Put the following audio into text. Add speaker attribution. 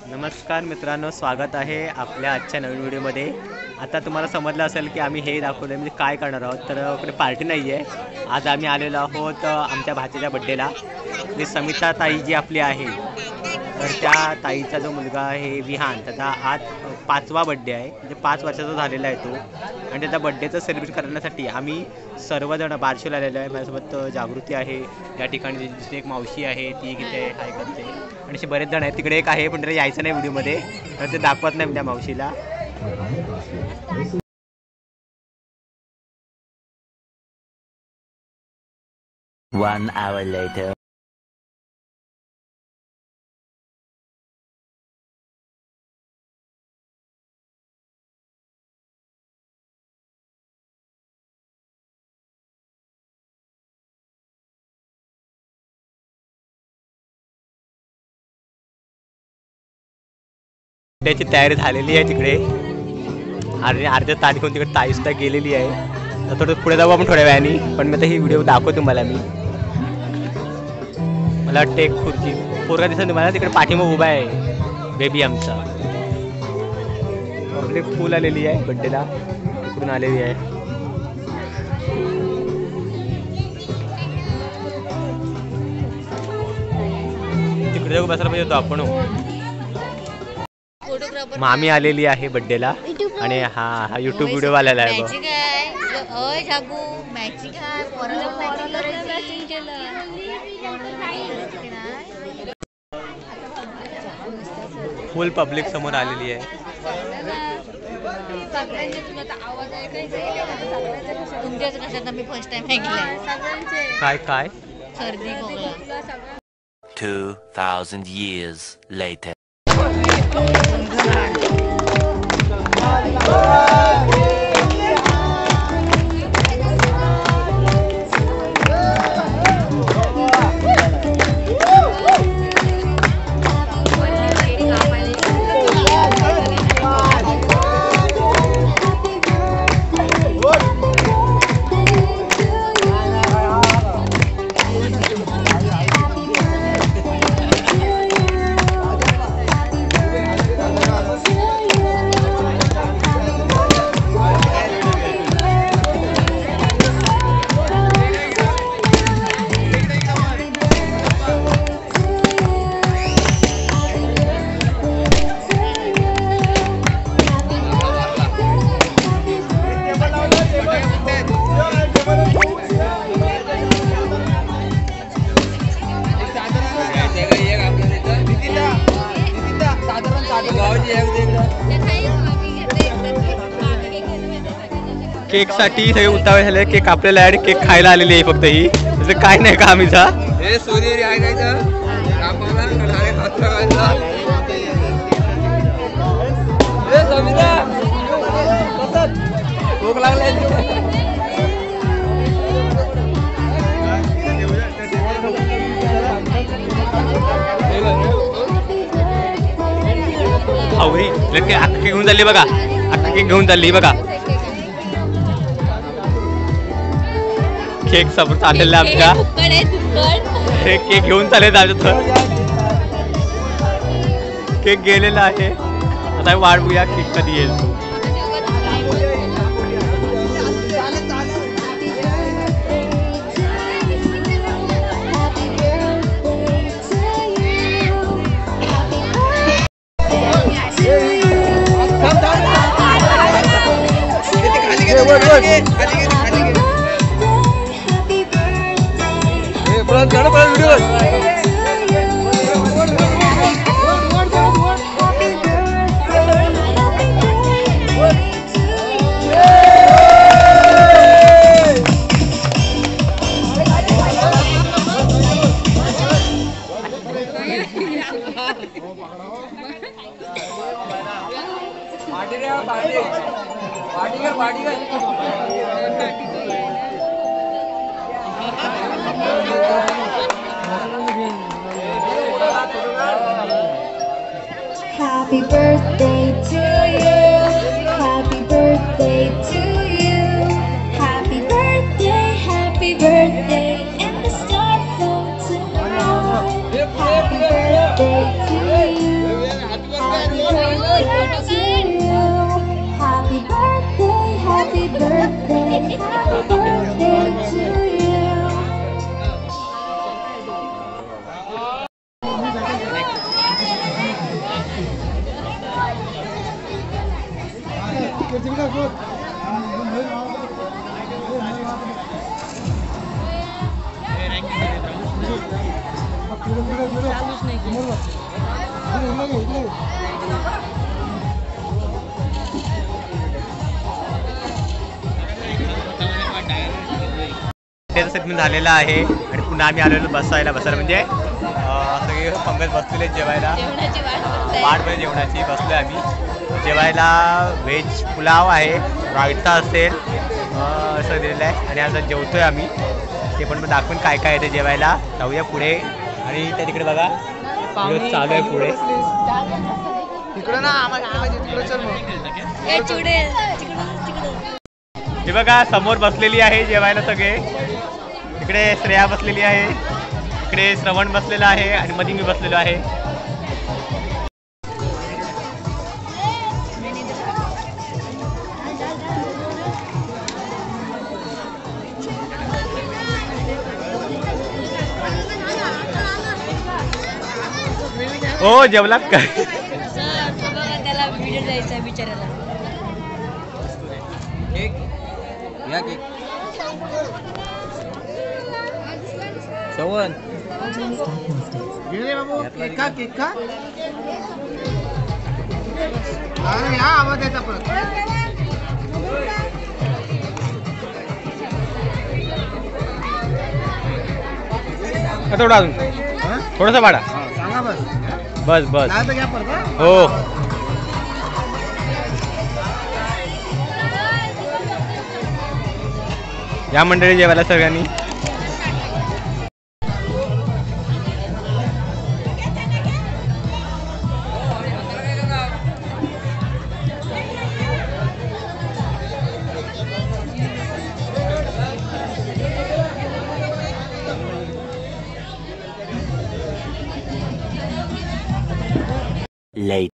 Speaker 1: नमस्कार मित्रांनो, स्वागत आहे आपल्या आजच्या नवीन व्हिडिओमध्ये। आता तुम्हाला समजलं असेल की आम्ही हे दाखवलं म्हणजे काय करणार आहोत। तर इकडे पार्टी नाही आहे, आज आम्ही आलेलो आहोत आमच्या भाचीच्या बड्डेला। म्हणजे समिता ताई जी आपली आहे, तर त्या ताईचा जो मुलगा आहे विहान, त्याचा आज 5वा बड्डे आहे, म्हणजे 5 वर्षाचा झालेला आहे तो। आणि त्याचा बड्डेचं सेलिब्रेट करण्यासाठी आम्ही सर्वजण बारशीला आलेलो आहे। माझ्यासोबत जागृती आहे, या ठिकाणी दुसरी एक मावशी आहे, ती इथे हाय करते, आणि असे बरेच जण आहेत। तिकडे एक आहे पण त्याला यायचं नाही व्हिडिओमध्ये, तर ते दाखवत नाही त्या मावशीला।
Speaker 2: One hour later.
Speaker 1: त्याची तयारी झालेली आहे तिकडे, आणि अर्ध्या तारीख तिकडे ताई सुद्धा गेलेली आहे। तर थोडं पुढे जाऊ आपण थोड्या वेळाने, पण मी आता ही व्हिडिओ दाखवतो तुम्हाला। मला वाटतं एक खुर्ची पोरगा दिसत तुम्हाला तिकडे पाठीमागे उभा आहे बेबी आमचा। पब्लिक फुल आलेली आहे बड्डेला, इकडून आलेली आहे। तिकडे जाऊ बसायला पाहिजे होतो आपण। मामी आलेली आहे बड्डेला, आणि हा यूट्यूब व्हिडिओ आलेला आहे बघ। फुल पब्लिक समोर आलेली आहे।
Speaker 3: तुमच्याच कशात मी फर्स्ट टाइम ऐकलंय
Speaker 1: काय काय
Speaker 3: सर्दी खोकला।
Speaker 2: 2000 years later.
Speaker 1: केक साठी सगळे उतावळे झाले, केक आपल्याला ऍड केक खायला आलेली आहे फक्त ही, तसं काय नाही का आम्हीचा। आवरी अख्खी घेऊन चालली बघा, अख्खी घेऊन चालली बघा। केक सब चाललेला आमच्या, हे केक घेऊन चालले आमच्या, केक गेलेला आहे। आता वाट बघूया केक कधी येईल तो।
Speaker 4: Happy birthday to you. Happy birthday to you. Happy birthday, and the star floats tonight. Happy birthday. Happy birthday to you.
Speaker 1: त्याचं सेटमेंट झालेलं आहे आणि पुन्हा आम्ही आलेलो बसायला म्हणजे सगळे पंगत बसलेले जेवायला
Speaker 3: जेवणाची वाट बघताय.
Speaker 1: वाटमध्ये जेवणाची बसलो आम्ही जेवायला. व्हेज पुलाव आहे, रायता असेल असं दिलेलं आहे आणि आता जेवतोय आम्ही. ते पण दाखवून काय काय आहे ते जेवायला. जाऊया पुढे आणि त्या तिकडे बघा व्हिडिओ चालू आहे पुढे.
Speaker 3: ए, चुडेल. तिकडं.
Speaker 1: हे बघा समोर बसलेली आहे जेवायला सगळे. इकडे श्रेया बसलेली आहे, इकडे श्रवण बसलेला आहे आणि मध्ये मी बसलेलो आहे. हो जेवलात काय?
Speaker 3: सर, तो बघा त्याला व्हिडिओ द्यायचा आहे बिचाऱ्याला.
Speaker 1: थोडा अजून थोडंसं वाढा. बस बस हो. या मंडळी जेवायला सगळ्यांनी.
Speaker 2: Late.